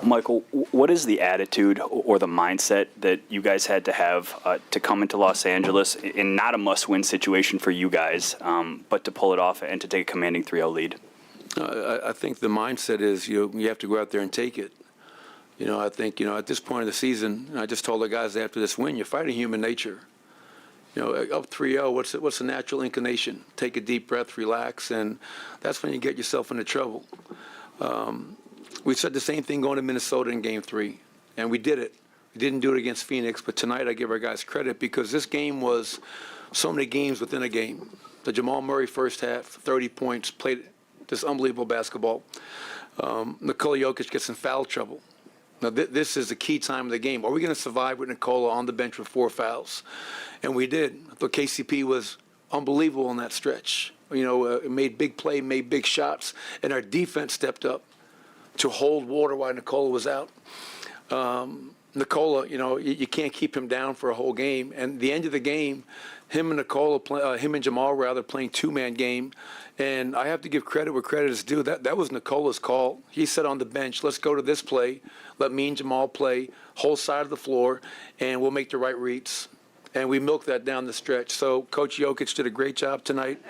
Michael, what is the attitude or the mindset that you guys had to have to come into Los Angeles in not a must-win situation for you guys, but to pull it off and to take a commanding 3-0 lead? I think the mindset is you have to go out there and take it. I think, at this point of the season, I just told the guys after this win, you're fighting human nature. Up 3-0, what's the natural inclination? Take a deep breath, relax, and that's when you get yourself into trouble. We said the same thing going to Minnesota in Game 3, and we did it. We didn't do it against Phoenix, but tonight I give our guys credit because this game was so many games within a game. The Jamal Murray first half, 30 points, played this unbelievable basketball. Nikola Jokic gets in foul trouble. Now, this is the key time of the game. Are we going to survive with Nikola on the bench with 4 fouls? And we did. I thought KCP was unbelievable in that stretch. Made big play, made big shots, and our defense stepped up to hold water while Nikola was out. Nikola, you can't keep him down for a whole game. And the end of the game, him and Jamal rather playing 2-man game. And I have to give credit where credit is due. That was Nikola's call. He said on the bench, let's go to this play. Let me and Jamal play whole side of the floor, and we'll make the right reads. And we milked that down the stretch. So Coach Jokic did a great job tonight.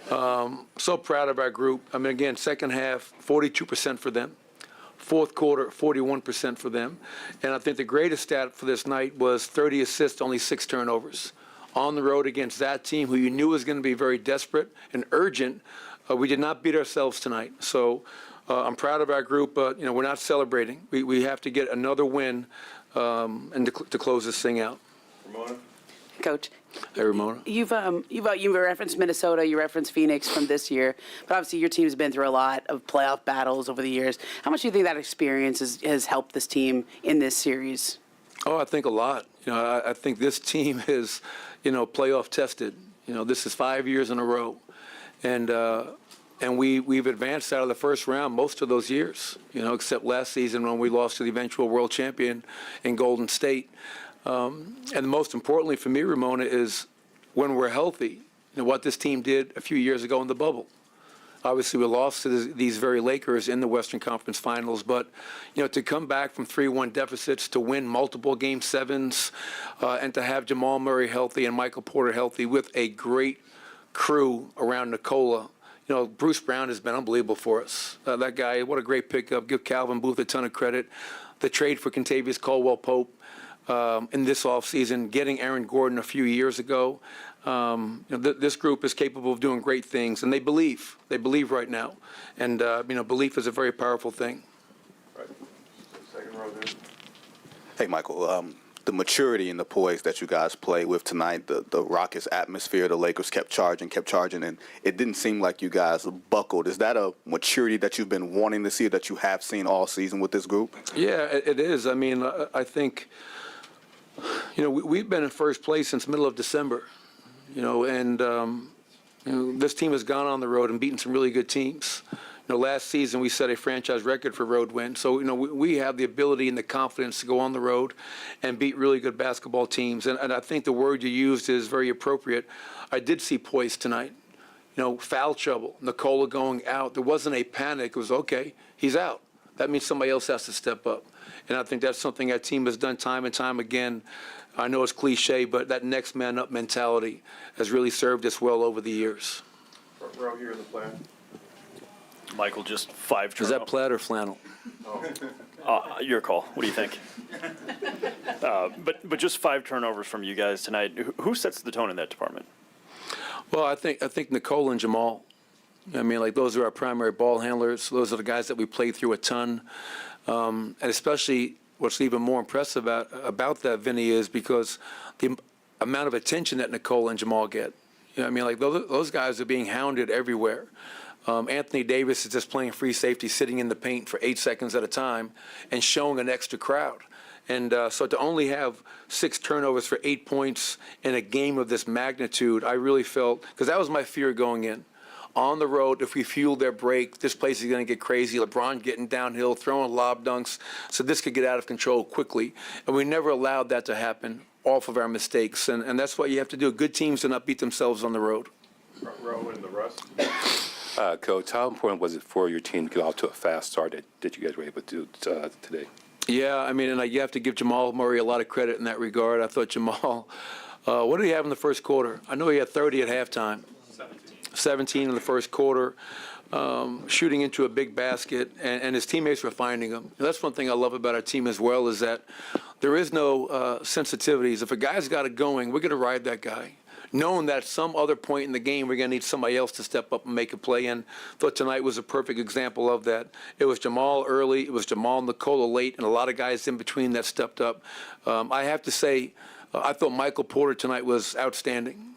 So proud of our group. Again, second half, 42% for them. Fourth quarter, 41% for them. And I think the greatest stat for this night was 30 assists, only 6 turnovers. On the road against that team who you knew was going to be very desperate and urgent, we did not beat ourselves tonight. So I'm proud of our group, but we're not celebrating. We have to get another win and to close this thing out. Ramona? Coach. Hey, Ramona. You've referenced Minnesota, you referenced Phoenix from this year, but obviously your team's been through a lot of playoff battles over the years. How much do you think that experience has helped this team in this series? Oh, I think a lot. I think this team is, playoff tested. This is 5 years in a row, and we've advanced out of the first round most of those years. Except last season when we lost to the eventual world champion in Golden State. And most importantly for me, Ramona, is when we're healthy, what this team did a few years ago in the bubble. Obviously, we lost to these very Lakers in the Western Conference Finals, but to come back from 3-1 deficits, to win multiple Game 7s, and to have Jamal Murray healthy and Michael Porter healthy with a great crew around Nikola. Bruce Brown has been unbelievable for us. That guy, what a great pickup. Give Calvin Booth a ton of credit. The trade for Kentavious Caldwell-Pope in this offseason, getting Aaron Gordon a few years ago. This group is capable of doing great things, and they believe. They believe right now. And, belief is a very powerful thing. Right. Second row there. Hey, Michael, the maturity and the poise that you guys play with tonight, the Rockets atmosphere, the Lakers kept charging, and it didn't seem like you guys buckled. Is that a maturity that you've been wanting to see, that you have seen all season with this group? Yeah, it is. I think, we've been in first place since middle of December, this team has gone on the road and beaten some really good teams. Last season we set a franchise record for road wins. So, we have the ability and the confidence to go on the road and beat really good basketball teams. And I think the word you used is very appropriate. I did see poise tonight. Foul trouble, Nikola going out. There wasn't a panic. It was, okay, he's out. That means somebody else has to step up. And I think that's something our team has done time and time again. I know it's cliche, but that next man up mentality has really served us well over the years. Front row here in the plan. Michael, just 5 turnovers. Is that plaid or flannel? Your call. What do you think? But just 5 turnovers from you guys tonight. Who sets the tone in that department? Well, I think Nikola and Jamal. Those are our primary ball handlers. Those are the guys that we play through a ton. And especially what's even more impressive about that, Vinny, is because the amount of attention that Nikola and Jamal get. Those guys are being hounded everywhere. Anthony Davis is just playing free safety, sitting in the paint for 8 seconds at a time and showing an extra crowd. And so to only have 6 turnovers for 8 points in a game of this magnitude, I really felt, because that was my fear going in. On the road, if we fuel their break, this place is going to get crazy. LeBron getting downhill, throwing lob dunks, so this could get out of control quickly. And we never allowed that to happen off of our mistakes. And that's what you have to do. Good teams do not beat themselves on the road. Front row and the rest. Coach, how important was it for your team to get off to a fast start that you guys were able to do today? Yeah, I mean, and you have to give Jamal Murray a lot of credit in that regard. I thought Jamal, what did he have in the first quarter? I know he had 30 at halftime. 17 in the first quarter, shooting into a big basket, and his teammates were finding him. And that's one thing I love about our team as well, is that there is no sensitivities. If a guy's got it going, we're going to ride that guy, knowing that at some other point in the game we're going to need somebody else to step up and make a play. And I thought tonight was a perfect example of that. It was Jamal early, it was Jamal and Nikola late, and a lot of guys in between that stepped up. I have to say, I thought Michael Porter tonight was outstanding.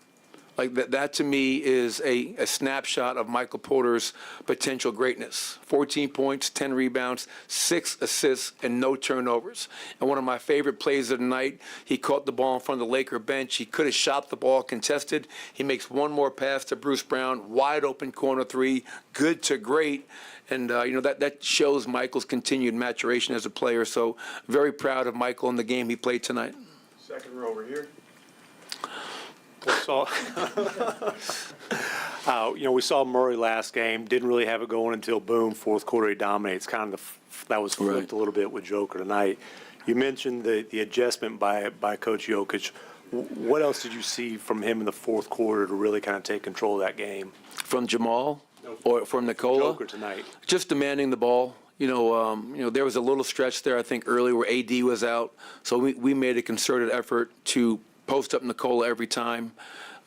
Like that to me is a snapshot of Michael Porter's potential greatness. 14 points, 10 rebounds, 6 assists, and no turnovers. And one of my favorite plays of the night, he caught the ball in front of the Laker bench. He could have shot the ball contested. He makes one more pass to Bruce Brown, wide open corner three, good to great. And, that shows Michael's continued maturation as a player. So very proud of Michael in the game he played tonight. Second row over here. We saw Murray last game. Didn't really have it going until boom, fourth quarter he dominates. Kind of that was flipped a little bit with Joker tonight. You mentioned the adjustment by Coach Jokic. What else did you see from him in the fourth quarter to really kind of take control of that game? From Jamal or from Nikola? Joker tonight. Just demanding the ball. There was a little stretch there, I think, early where AD was out. So we made a concerted effort to post up Nikola every time,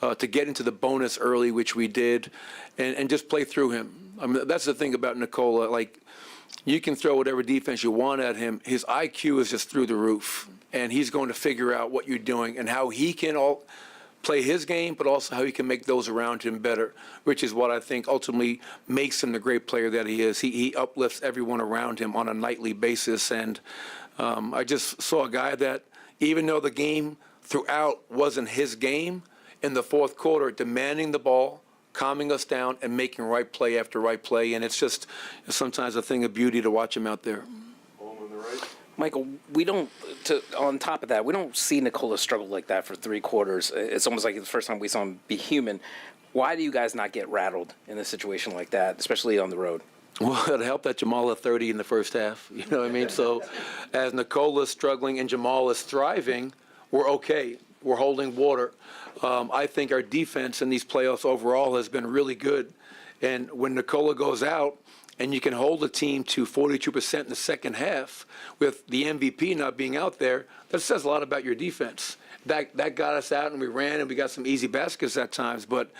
to get into the bonus early, which we did, and just play through him. I mean, that's the thing about Nikola. Like, you can throw whatever defense you want at him. His IQ is just through the roof, and he's going to figure out what you're doing and how he can play his game, but also how he can make those around him better, which is what I think ultimately makes him the great player that he is. He uplifts everyone around him on a nightly basis, and I just saw a guy that, even though the game throughout wasn't his game, in the fourth quarter, demanding the ball, calming us down, and making right play after right play. And it's just sometimes a thing of beauty to watch him out there. Home on the right. Michael, on top of that, we don't see Nikola struggle like that for 3 quarters. It's almost like the first time we saw him be human. Why do you guys not get rattled in a situation like that, especially on the road? Well, it helped that Jamal had 30 in the first half. You know what I mean? So as Nikola's struggling and Jamal is thriving, we're okay. We're holding water. I think our defense in these playoffs overall has been really good. And when Nikola goes out and you can hold a team to 42% in the second half with the MVP not being out there, that says a lot about your defense. That got us out, and we ran, and we got some easy baskets at times. But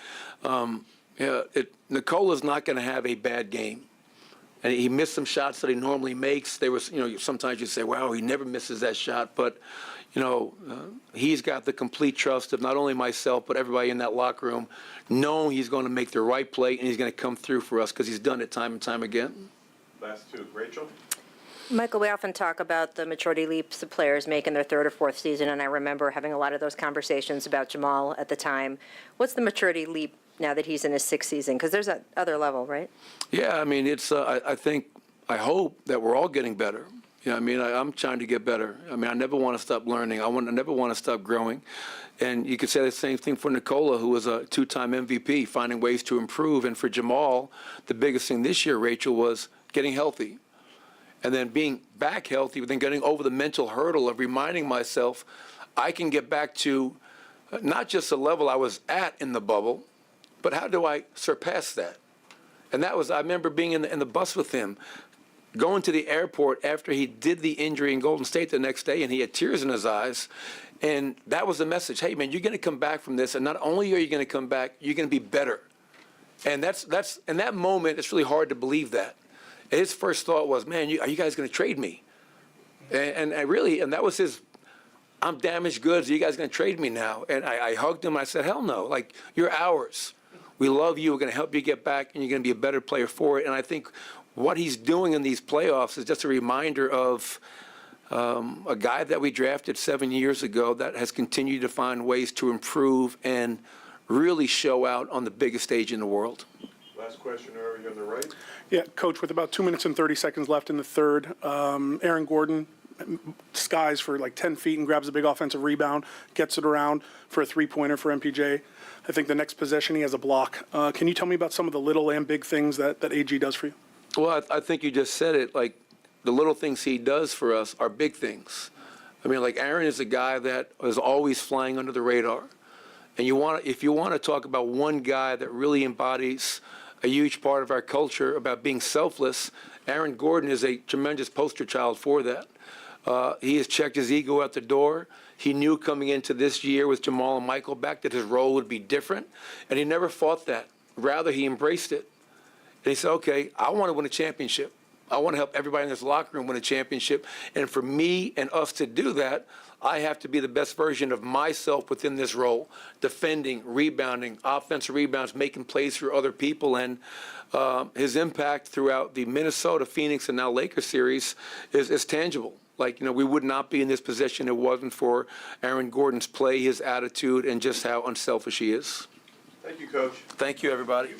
Nikola's not going to have a bad game. And he missed some shots that he normally makes. There was, sometimes you say, wow, he never misses that shot. But he's got the complete trust of not only myself, but everybody in that locker room, knowing he's going to make the right play and he's going to come through for us because he's done it time and time again. Last two. Rachel? Michael, we often talk about the maturity leaps the players make in their third or fourth season, and I remember having a lot of those conversations about Jamal at the time. What's the maturity leap now that he's in his 6th season? Because there's that other level, right? Yeah, I mean, it's. I hope that we're all getting better. I'm trying to get better. I never want to stop learning. I never want to stop growing. And you could say the same thing for Nikola, who was a 2-time MVP, finding ways to improve. And for Jamal, the biggest thing this year, Rachel, was getting healthy. And then being back healthy, but then getting over the mental hurdle of reminding myself I can get back to not just the level I was at in the bubble, but how do I surpass that? And that was, I remember being in the bus with him, going to the airport after he did the injury in Golden State the next day, and he had tears in his eyes. And that was the message. Hey, man, you're going to come back from this, and not only are you going to come back, you're going to be better. And that's in that moment, it's really hard to believe that. And his first thought was, man, are you guys going to trade me? And that was his, I'm damaged goods. Are you guys going to trade me now? And I hugged him. And I said, hell no. Like, you're ours. We love you. We're going to help you get back, and you're going to be a better player for it. And I think what he's doing in these playoffs is just a reminder of a guy that we drafted 7 years ago that has continued to find ways to improve and really show out on the biggest stage in the world. Last question over here on the right. Yeah, Coach, with about 2 minutes and 30 seconds left in the third, Aaron Gordon skies for like 10 feet and grabs a big offensive rebound, gets it around for a three-pointer for MPJ. I think the next possession he has a block. Can you tell me about some of the little and big things that AG does for you? Well, I think you just said it. Like, the little things he does for us are big things. I mean, like, Aaron is a guy that is always flying under the radar. And if you want to talk about one guy that really embodies a huge part of our culture about being selfless, Aaron Gordon is a tremendous poster child for that. He has checked his ego out the door. He knew coming into this year with Jamal and Michael back that his role would be different, and he never fought that. Rather, he embraced it. And he said, okay, I want to win a championship. I want to help everybody in this locker room win a championship. And for me and us to do that, I have to be the best version of myself within this role, defending, rebounding, offensive rebounds, making plays for other people. And his impact throughout the Minnesota, Phoenix, and now Lakers series is tangible. Like, we would not be in this position if it wasn't for Aaron Gordon's play, his attitude, and just how unselfish he is. Thank you, Coach. Thank you, everybody.